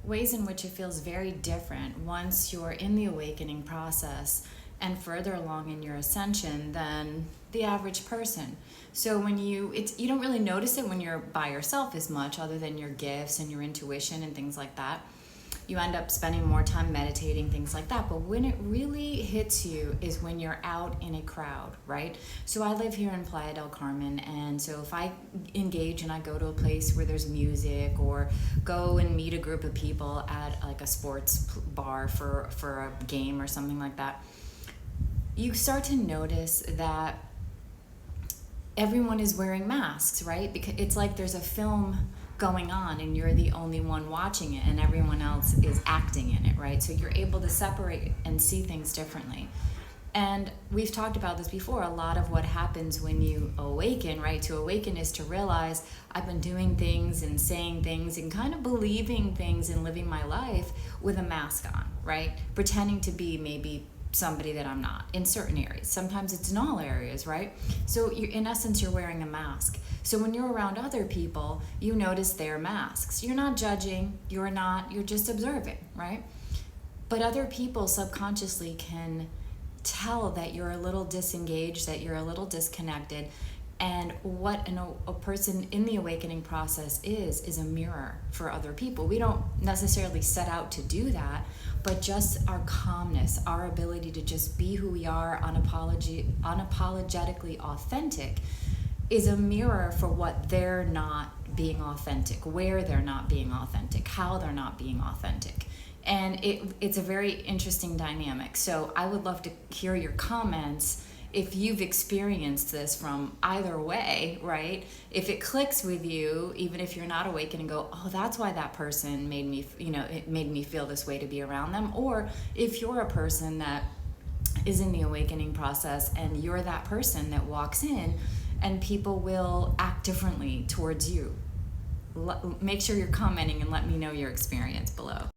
ways in which it feels very different once you're in the awakening process and further along in your ascension than the average person. So when you don't really notice it when you're by yourself as much, other than your gifts and your intuition and things like that. You end up spending more time meditating, things like that. But when it really hits you is when you're out in a crowd, right? So I live here in Playa del Carmen, and so if I engage and I go to a place where there's music, or go and meet a group of people at like a sports bar for a game or something like that, you start to notice that everyone is wearing masks, right? Because it's like there's a film going on and you're the only one watching it and everyone else is acting in it, right? So you're able to separate and see things differently. And we've talked about this before. A lot of what happens when you awaken, right? To awaken is to realize I've been doing things and saying things and kind of believing things and living my life with a mask on, right? Pretending to be maybe somebody that I'm not in certain areas. Sometimes it's in all areas, right? So in essence, you're wearing a mask. So when you're around other people, you notice their masks. You're not judging, you're just observing, right? But other people subconsciously can tell that you're a little disengaged, that you're a little disconnected. And what a person in the awakening process is a mirror for other people. We don't necessarily set out to do that, but just our calmness, our ability to just be who we are, unapologetically authentic, is a mirror for what they're not being authentic, where they're not being authentic, how they're not being authentic. And it's a very interesting dynamic. So I would love to hear your comments if you've experienced this from either way, right? If it clicks with you, even if you're not awakened, and go, oh, that's why that person made me, it made me feel this way to be around them. Or if you're a person that is in the awakening process and you're that person that walks in and people will act differently towards you. Make sure you're commenting and let me know your experience below.